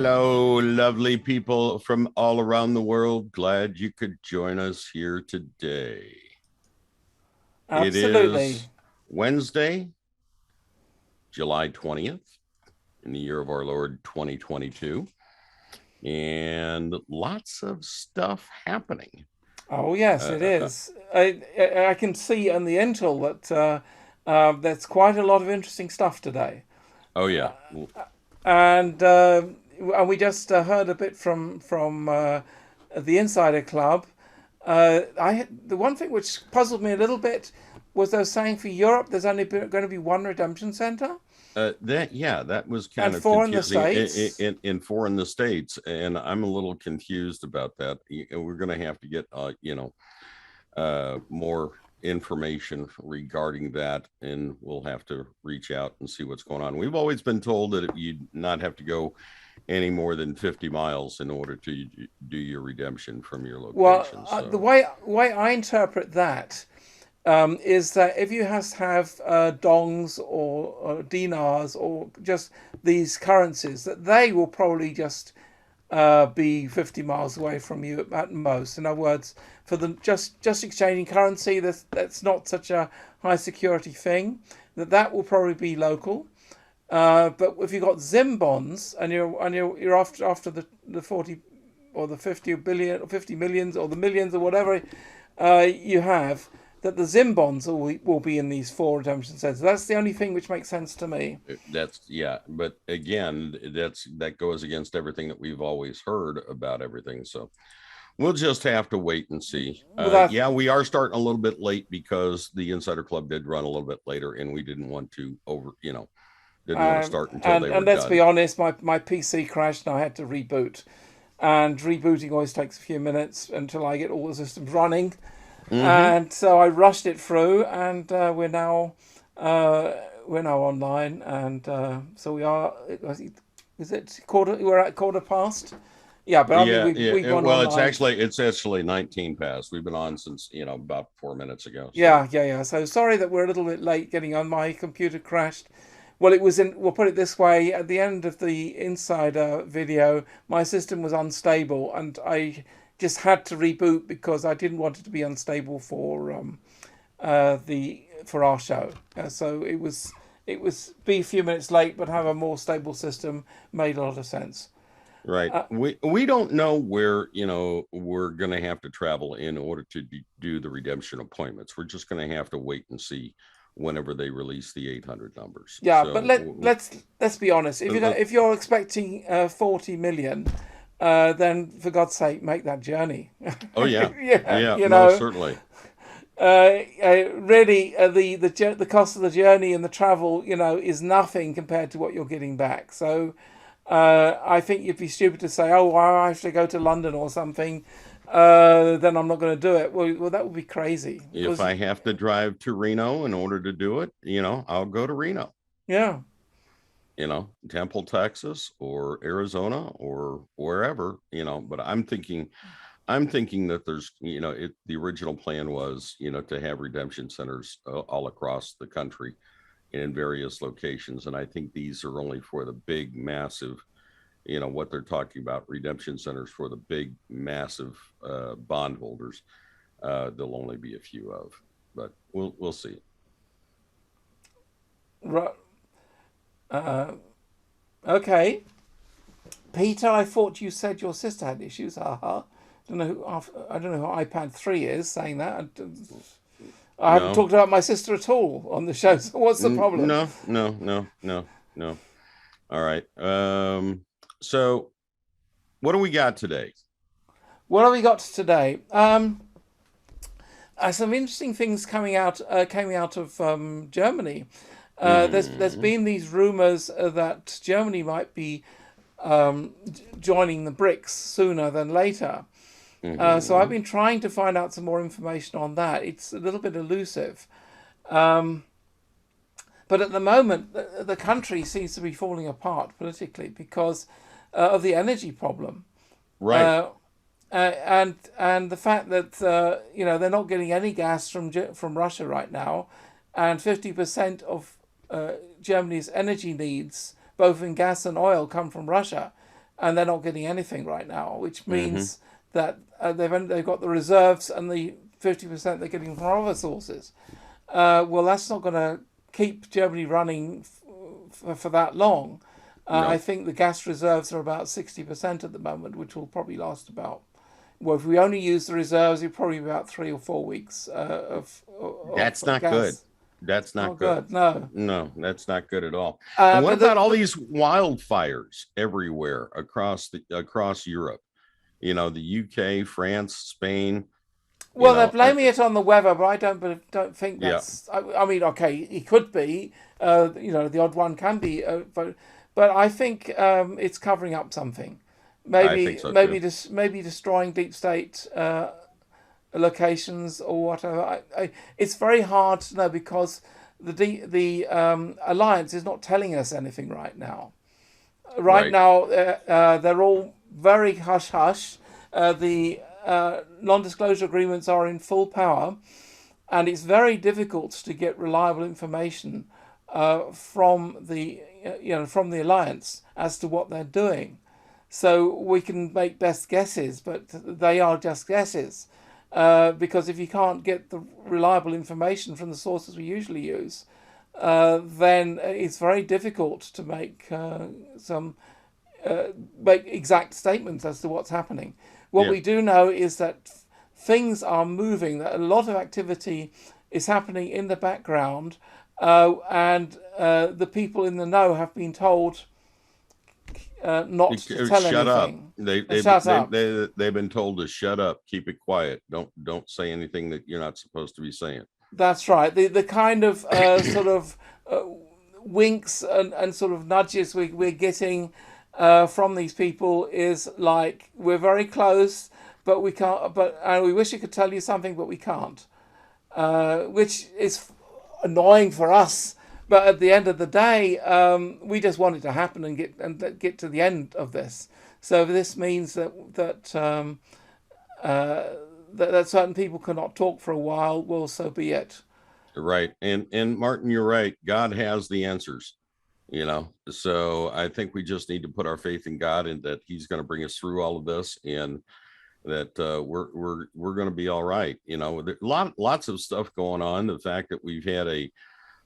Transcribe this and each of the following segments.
Hello, lovely people from all around the world. Glad you could join us here today. It Absolutely. is Wednesday, July 20th, in the year of our Lord 2022, and lots of stuff happening. Oh yes, Uh, it uh, is. I can see on the intel that there's quite a lot of interesting stuff today, oh, yeah. and we just heard a bit from the Insider Club. The one thing which puzzled me a little bit was they were saying for Europe there's only going to be one redemption center That was kind and of four in the confusing states. in foreign the states, and I'm a little confused about that. We're going to have to get more information regarding that, and we'll have to reach out and see what's going on. We've always been told that you'd not have to go any more than 50 miles in order to do your redemption from your Well, location. the So, way I interpret that is that if you have dongs or dinars or just these currencies, that they will probably just be 50 miles away from you at most. In other words, for the just exchanging currency, that's not such a high security thing. That will probably be local. But if you've got Zim bonds and you're after the 40 or the 50 billion or 50 millions or the millions or whatever you have, that the Zim bonds will be in these four redemption centers. That's the only thing which makes sense to me. that's yeah, but again, that goes against everything that we've always heard about everything. So we'll just have to wait and see. Without Yeah, we are starting a little bit late because the Insider Club did run a little bit later, and we didn't want to didn't want to start until they were and let's be done. honest, my PC crashed and I had to reboot. And rebooting always takes a few minutes until I get all the systems running. Mm-hmm. And so I rushed it through, and uh, we're now online, and so we are. Is it quarter? We're at quarter past. Yeah, but I mean Yeah, we've yeah. gone Well, online. it's actually 19 past. We've been on since about 4 minutes ago. So Yeah. So sorry that we're a little bit late getting on. My computer crashed. Well, it was in. We'll put it this way: at the end of the insider video, my system was unstable, and I just had to reboot because I didn't want it to be unstable the for our show. So it was be a few minutes late, but have a more stable system made a lot of sense. right, Uh, we don't know where we're gonna have to travel in order to do the redemption appointments. We're just gonna have to wait and see whenever they release the 800 numbers. yeah, but let's be honest. If you're expecting 40 million, then for God's sake, make that journey. oh yeah, Yeah, yeah, most certainly. really, the cost of the journey and the travel, is nothing compared to what you're getting back. So, I think you'd be stupid to say, "Oh, well, I have to go to London or something." Then I'm not going to do it. Well, that would be crazy If because, I have to drive to Reno in order to do it, I'll go to Reno. yeah, Temple, Texas, or Arizona, or wherever, but I'm thinking that there's, the original plan was, to have redemption centers all across the country in various locations. And I think these are only for the big, massive, what they're talking about, redemption centers for the big, massive bondholders. There'll only be a few of, but we'll see. uh, okay. Peter, I thought you said your sister had issues. Haha. I don't know who iPad 3 is saying that. I haven't No, talked about my sister at all on the show. So what's the problem? no, no, no, no, no. All right. So what do we got today? What have we got today? Some interesting things coming out of Germany. There's Mm-hmm. been these rumours that Germany might be joining the BRICS sooner than later. So I've Mm-hmm. been trying to find out some more information on that. It's a little bit elusive. Um, but at the moment, the country seems to be falling apart politically because of the energy problem. Right. Uh, and the fact that they're not getting any gas from Russia right now, and 50% of Germany's energy needs, both in gas and oil, come from Russia, and they're not getting anything right now, which Hmm. means that they've got the reserves and the 50% they're getting from other sources. Well, that's not going to keep Germany running for that long. I No, think the gas reserves are about 60% at the moment, which will probably last about. Well, if we only use the reserves, it'll probably be about 3 or 4 weeks that's of not good. gas. That's not Not good. good, no. No, that's not good at all. And what But about all these wildfires everywhere across Europe? The UK, France, Spain, you well, they're know, uh, blaming it on the weather, but I don't think yeah, that's. I mean, okay, it could be. The odd one can be, but I think it's covering up something. I think so too. Maybe destroying deep state locations or whatever. It's very hard to know because the alliance is not telling us anything right now. Right Right. now, they're all very hush hush. The non-disclosure agreements are in full power, and it's very difficult to get reliable information from the alliance as to what they're doing. So we can make best guesses, but they are just guesses. Because if you can't get the reliable information from the sources we usually use, then it's very difficult to some make exact statements as to what's happening. What Yeah. we do know is that things are moving, that a lot of activity is happening in the background, and the people in the know have been told not to tell Shut up. anything. They they Shut they up. they they've been told to shut up, keep it quiet. Don't say anything that you're not supposed to be saying. That's right. The kind of sort of uh, winks and sort of nudges we're getting from these people is like we're very close, but we can't. But and we wish we could tell you something, but we can't. Which is annoying for us. But at the end of the day, we just want it to happen and get to the end of this. So this means uh, that certain people cannot talk for a while. Well, so be it. Right. And Martin, you're right. God has the answers, So I think we just need to put our faith in God and that He's going to bring us through all of this, and that we're going to be all right. Lots of stuff going on. The fact that we've had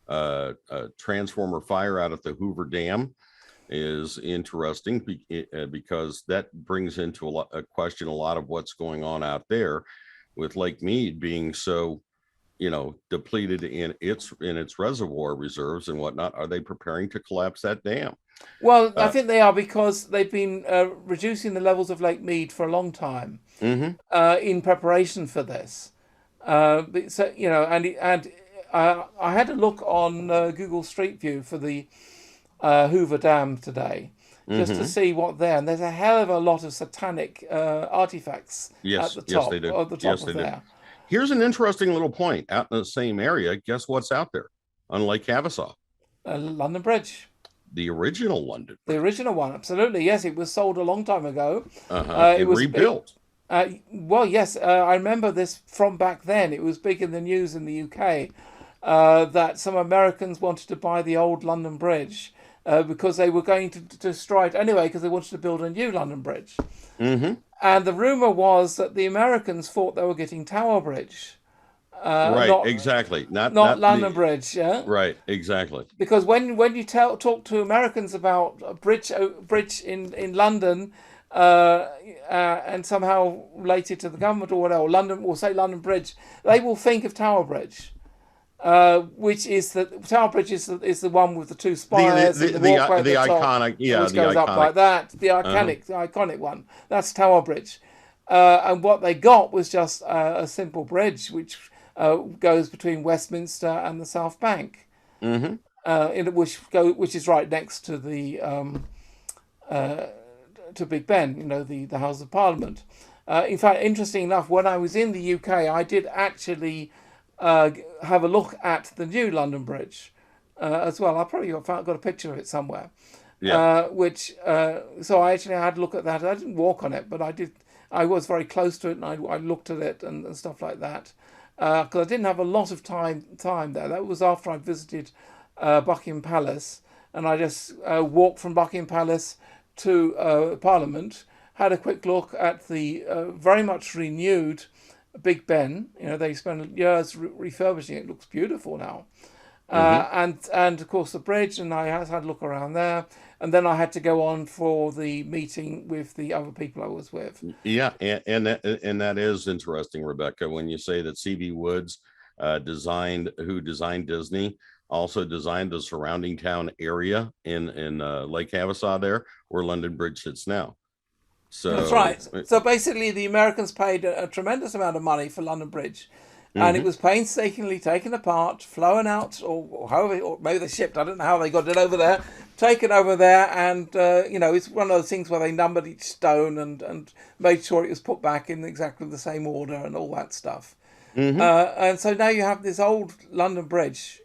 a transformer fire out at the Hoover Dam is interesting because that brings into a question a lot of what's going on out there with Lake Mead being so depleted in its reservoir reserves and whatnot. Are they preparing to collapse that dam? Well, I uh think they are because they've been reducing the levels of Lake Mead for a long time mm-hmm. in preparation for this. So I had a look on Google Street View for the Hoover Dam today, just to Mm-hmm. see what there. And there's a hell of a lot of satanic artifacts Yes, yes, they do. at the top Yes, of they do. there. Here's an interesting little point. Out in the same area, guess what's out there on Lake Havasaw? London Bridge, The original London the Bridge. original one, absolutely. Yes, it was sold a long time ago. Uh-huh. It And was rebuilt. well, yes, I remember this from back then. It was big in the news in the UK that some Americans wanted to buy the old London Bridge because they were going to destroy it anyway because they wanted to build a new London Bridge. Mm-hmm. And the rumor was that the Americans thought they were getting Tower Bridge, Right, not exactly. Not London the Bridge. Yeah, right, exactly. because when you talk to Americans about a bridge in London, and somehow related to the government or whatever, London will say London Bridge, they will think of Tower Bridge, which is the Tower Bridge is the one with the two spires and the walkway at The the top, iconic, yeah, which the goes up iconic. like that. Uh-huh. The iconic one. That's Tower Bridge, and what they got was just a simple bridge which goes between Westminster and the South Bank, Mm-hmm. which is right next to the to Big Ben, the House of Parliament. In fact, interesting enough, when I was in the UK, I did actually have a look at the new London Bridge as well. I probably got a picture of it somewhere. Yeah. So I actually had a look at that. I didn't walk on it, but I did. I was very close to it, and I looked at it and stuff like that. Because I didn't have a lot of time there. That was after I visited Buckingham Palace, and I just walked from Buckingham Palace to Parliament, had a quick look at the very much renewed Big Ben. You know, they spent years refurbishing it. It looks beautiful now. Hmm. And of course the bridge, and I had a look around there, and then I had to go on for the meeting with the other people I was with. Yeah, and that is interesting, Rebecca, when you say that C.B. Woods who designed Disney, also designed the surrounding town area in Lake Havasu there, where London Bridge sits now. That's So, right. So basically, the Americans paid a tremendous amount of money for London Bridge, and it mhm. was painstakingly taken apart, flown out, or however, or maybe they shipped. I don't know how they got it over there, taken over there, and you know, it's one of those things where they numbered each stone and made sure it was put back in exactly the same order and all that stuff. Hmm. And so now you have this old London Bridge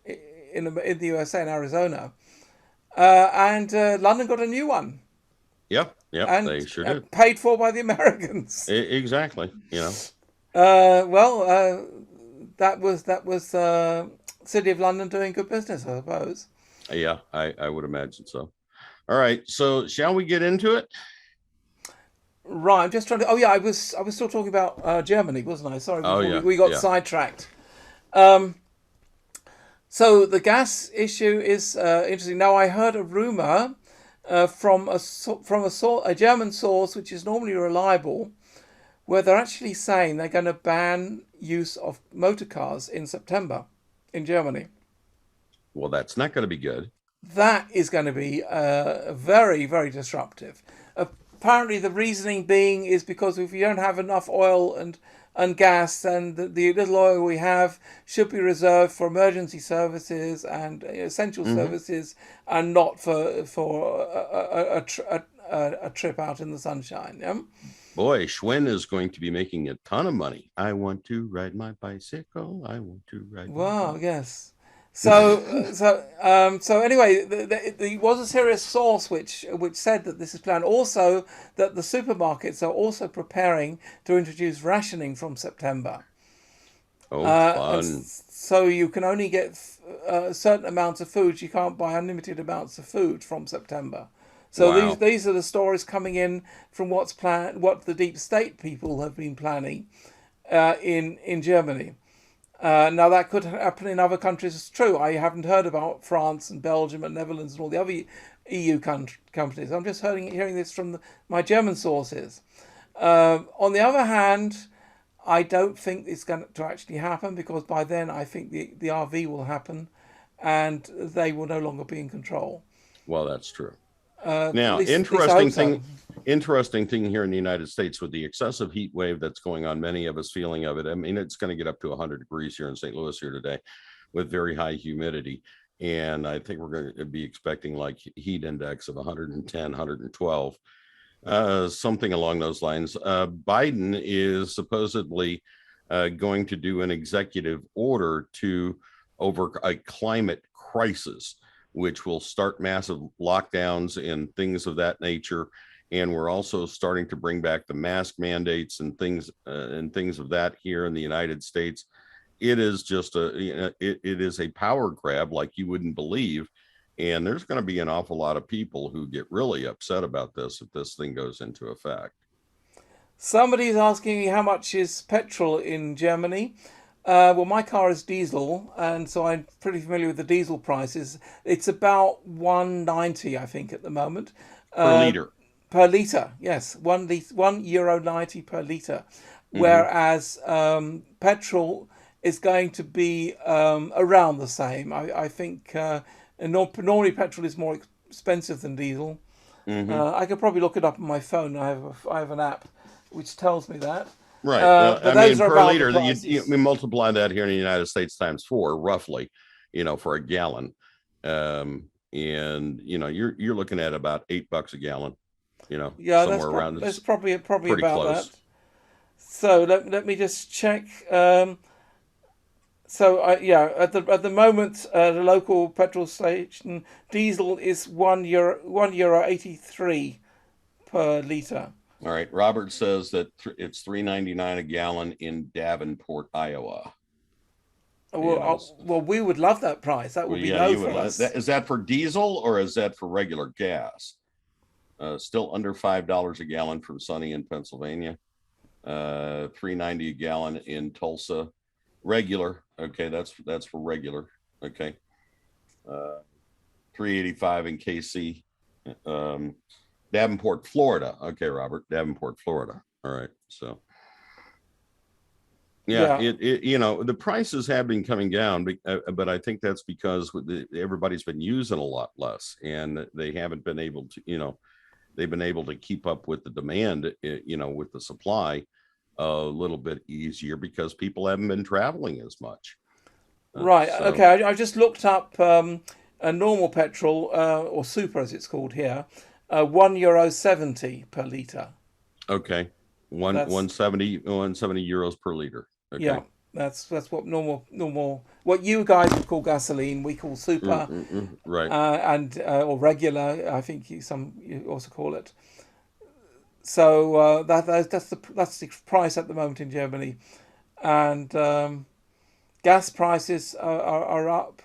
in the USA in Arizona, and London got a new one Yep, they and sure did. paid for by the Americans. Exactly. Well, that was City of London doing good business, I suppose. Yeah, I would imagine so. All right, so shall we get into it? Right, I'm just trying to. Oh yeah, I was still talking about Germany, wasn't I? Sorry, Oh before yeah, we got yeah. sidetracked. So the gas issue is interesting. Now I heard a rumor from a German source, which is normally reliable, where they're actually saying they're going to ban use of motor cars in September in Germany. Well, that's not going to be good. That is going to be very, very disruptive. Apparently, the reasoning being is because if you don't have enough oil and gas, then the little oil we have should be reserved for emergency services and essential Hmm. services, and not for a trip out in the sunshine. Yeah? Boy, Schwinn is going to be making a ton of money. I want to ride my bicycle. I want to ride my Wow. bicycle. Yes. So anyway, there was a serious source which said that this is planned. Also, that the supermarkets are also preparing to introduce rationing from September, Oh, and fun. so you can only get certain amounts of food. You can't buy unlimited amounts of food from September. So these Wow. these are the stories coming in from what's planned, what the deep state people have been planning in Germany. Now that could happen in other countries. It's true. I haven't heard about France and Belgium and Netherlands and all the other EU countries. I'm just hearing this from my German sources. On the other hand, I don't think it's going to actually happen, because by then I think the RV will happen, and they will no longer be in control. Well, that's true. At Now, least I hope so. interesting thing here in the United States with the excessive heat wave that's going on, many of us feeling of it. I mean, it's going to get up to 100 degrees here in St. Louis here today with very high humidity. And I think we're going to be expecting like heat index of 110, 112, something along those lines. Biden is supposedly going to do an executive order to over a climate crisis, which will start massive lockdowns and things of that nature. And we're also starting to bring back the mask mandates and things of that here in the United States. It is just it is a power grab like you wouldn't believe. And there's going to be an awful lot of people who get really upset about this if this thing goes into effect. Somebody's asking me how much is petrol in Germany. Well, my car is diesel, and so I'm pretty familiar with the diesel prices. It's about 190, I think, at the moment, Per uh, liter. per litre. Yes, €1 90 per litre. Hmm. Whereas petrol is going to be around the same. I think normally petrol is more expensive than diesel. Hmm. I could probably look it up on my phone. I have an app which tells me that. Right. Well, But I those mean, are per around the liter, prices. we multiply that here in the United States times four, roughly, for a gallon. And you're looking at about $8 a gallon, Yeah, somewhere around that's it's probably pretty about that. close. So let me just check. Yeah, at the moment, the local petrol station diesel is €1 €1.83 per liter. All right. Robert says that it's 3.99 a gallon in Davenport, Iowa. Well, And I was, well, we would love that price. That well, would be yeah, low you would. for us. Is that for diesel or is that for regular gas? Still under $5 a gallon from Sunny in Pennsylvania. 3.90 a gallon in Tulsa. Regular. Okay, that's for regular. Okay. 3.85 in KC. Davenport, Florida. Okay, Robert, Davenport, Florida. All right. So yeah, Yeah. the prices have been coming down, but I think that's because everybody's been using a lot less, and they haven't been able to, they've been able to keep up with the demand, with the supply a little bit easier because people haven't been traveling as much. Right. So, Okay. I just looked up a normal petrol, or super as it's called here, €1.70 per liter. okay, That's 170 euros per liter. yeah. Okay. That's what what you guys would call gasoline, we call super, Right. and or regular. I think you also call it. So that's the price at the moment in Germany, and gas prices are up.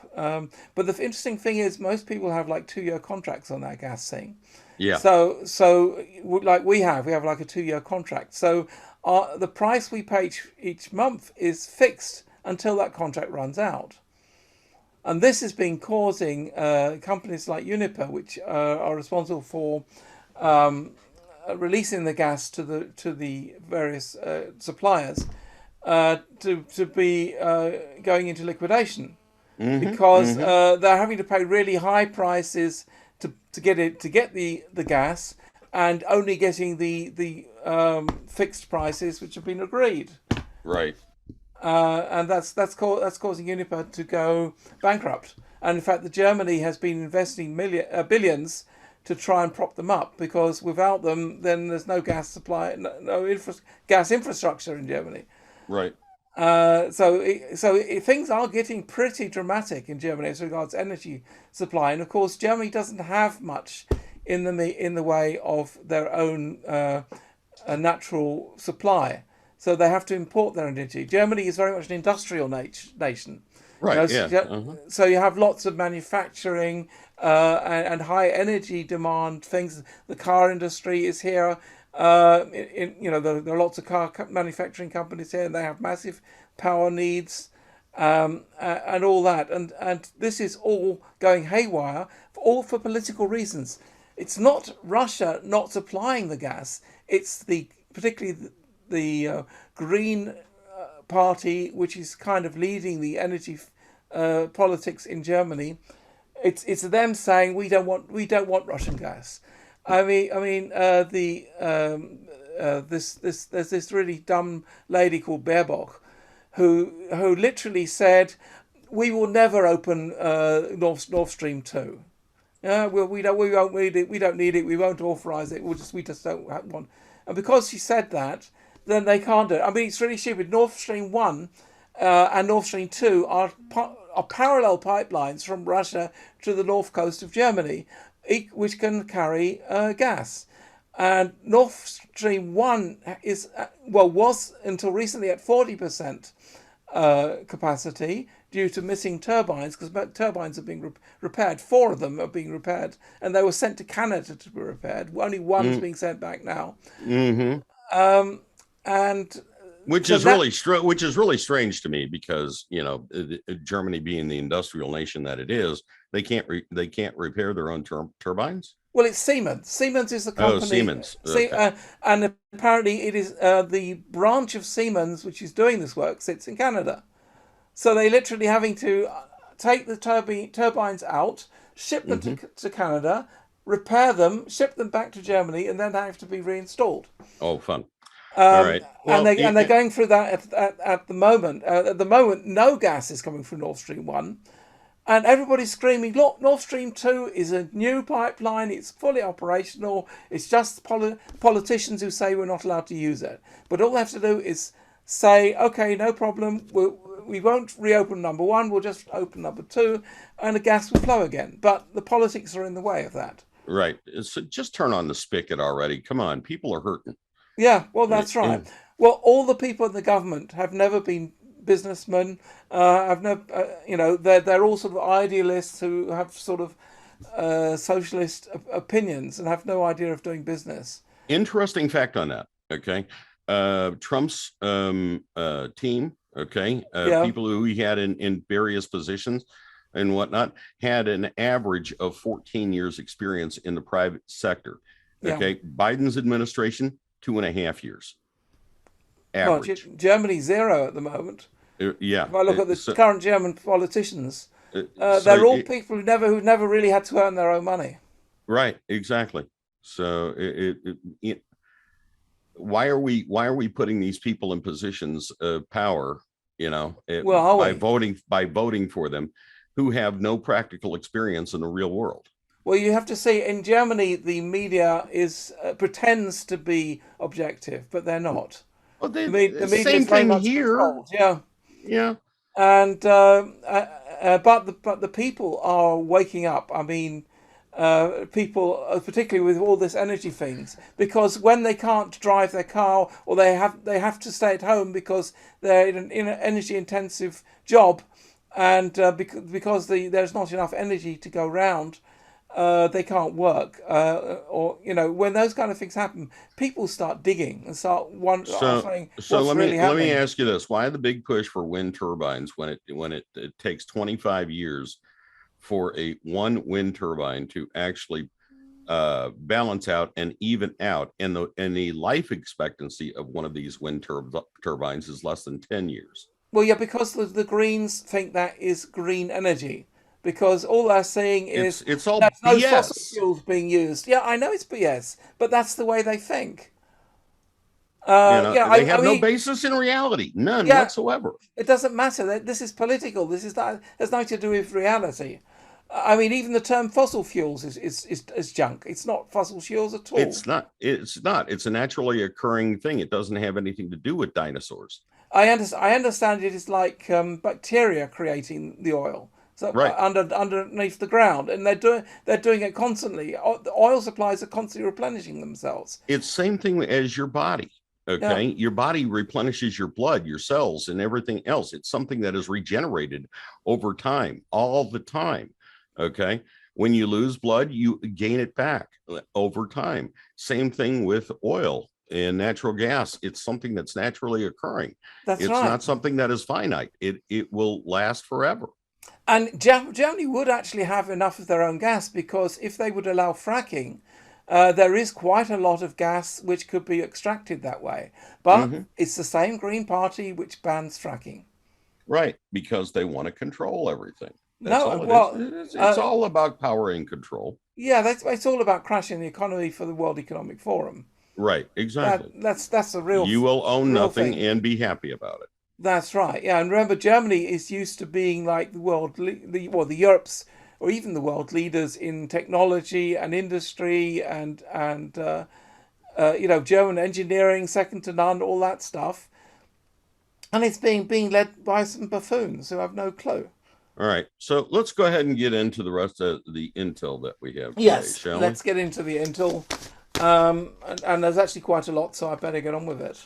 But the interesting thing is, most people have like 2 year contracts on that gas thing. Yeah. So like we have like a 2 year contract. So the price we pay each month is fixed until that contract runs out. And this has been causing companies like Uniper, which are responsible for releasing the gas to the various suppliers, to be going into liquidation, Mm-hmm. because Mm-hmm. they're having to pay really high prices to get the gas, and only getting the fixed prices which have been agreed. Right. And that's causing Uniper to go bankrupt. And in fact, the Germany has been investing billions to try and prop them up, because without them, then there's no gas supply, gas infrastructure in Germany. Right. Things are getting pretty dramatic in Germany as regards energy supply, and of course, Germany doesn't have much in the way of their own a natural supply. So they have to import their energy. Germany is very much an industrial nation. Right. Yeah. Uh-huh. So you have lots of manufacturing and high energy demand things. The car industry is here. There are lots of car manufacturing companies here, and they have massive power needs, and all that. And this is all going haywire, all for political reasons. It's not Russia not supplying the gas. It's particularly the Green Party, which is kind of leading the energy politics in Germany. It's them saying we don't want Russian gas. There's this really dumb lady called Baerbock, who literally said, we will never open Nord Stream 2. Yeah, well, we won't need it. We don't need it. We won't authorize it. We just don't want. And because she said that, then they can't do it. I mean, it's really stupid. Nord Stream 1 and Nord Stream 2 are parallel pipelines from Russia to the north coast of Germany, which can carry gas. And Nord Stream 1 was until recently at 40% capacity due to missing turbines, because turbines are being repaired. 4 of them are being repaired, and they were sent to Canada to be repaired. Only one's being sent back now. Mm-hmm. And Which so is really strange to me, because Germany, being the industrial nation that it is, they can't repair their own turbines. well, it's Siemens. Siemens is the Oh, company. Siemens. Okay. And apparently it is the branch of Siemens which is doing this work sits in Canada. So they literally having to take the turbines out, ship them Mm-hmm. to Canada, repair them, ship them back to Germany, and then they have to be reinstalled. Oh, fun. All right. And Well, they're going through that at the moment. At the moment, no gas is coming from Nord Stream 1. And everybody's screaming, look, Nord Stream 2 is a new pipeline. It's fully operational. It's just politicians who say we're not allowed to use it. But all they have to do is say, okay, no problem. We won't reopen number 1. We'll just open number 2, and the gas will flow again. But the politics are in the way of that. right. So just turn on the spigot already. Come on, people are hurting. Yeah, well, Right. that's Yeah. right. Well, all the people in the government have never been businessmen. Have never, they're all sort of idealists who have sort of socialist opinions and have no idea of doing business. Interesting fact on that. Okay. Trump's team, okay, Yeah, people who he had in various positions and whatnot, had an average of 14 years experience in the private sector. yeah. Okay. Biden's administration, 2.5 years Well, average. Germany's zero at the moment. Yeah. If I look at the current German politicians, So they're all people who've never really had to earn their own money. right, exactly. So why are we putting these people in positions of power, Well, are by we? voting for them, who have no practical experience in the real world? Well, you have to see in Germany the media is pretends to be objective, but they're not. Well, The media same is very thing much here. controlled. Yeah, Yeah. and but the people are waking up. I mean, people, particularly with all this energy things, because when they can't drive their car or they have to stay at home because they're in an energy intensive job, and because there's not enough energy to go round. They can't work, or when those kind of things happen, people start digging and start So saying, so "What's really let me happening?" ask you this: why the big push for wind turbines when it takes 25 years for a one wind turbine to actually balance out and even out, and the life expectancy of one of these turbines is less than 10 years. Well, yeah, because the Greens think that is green energy, because all they're saying It's is it's all there's no fossil BS. fuels being used. Yeah, I know it's BS, but that's the way they think. Yeah, They I have no mean, basis in reality, none yeah, whatsoever. it doesn't matter. This is political. This is that has nothing to do with reality. I mean, even the term fossil fuels is junk. It's not fossil fuels at all. It's a naturally occurring thing. It doesn't have anything to do with dinosaurs. I understand it is like bacteria creating the oil. So Right. underneath the ground, and they're doing it constantly. The oil supplies are constantly replenishing themselves. It's same thing as your body. Yeah, Okay. Your body replenishes your blood, your cells, and everything else. It's something that is regenerated over time, all the time. Okay. When you lose blood, you gain it back over time. Same thing with oil and natural gas. It's something that's naturally occurring. that's It's right. not something that is finite. It will last forever. And Germany would actually have enough of their own gas because if they would allow fracking, there is quite a lot of gas which could be extracted that way. But Mhm. it's the same Green Party which bans fracking. Right, because they want to control everything. That's No, all it is. well, It's all about power and control. yeah, it's all about crashing the economy for the World Economic Forum. Right, exactly. That's a You will own real nothing thing. and be happy about it. That's right. Yeah, and remember, Germany is used to being like the Europe's or even the world leaders in technology and industry and German engineering, second to none, all that stuff. And it's being led by some buffoons who have no clue. All right, so let's go ahead and get into the rest of the intel that we have today, Yes, shall we? let's get into the Intel. And there's actually quite a lot, so I better get on with it.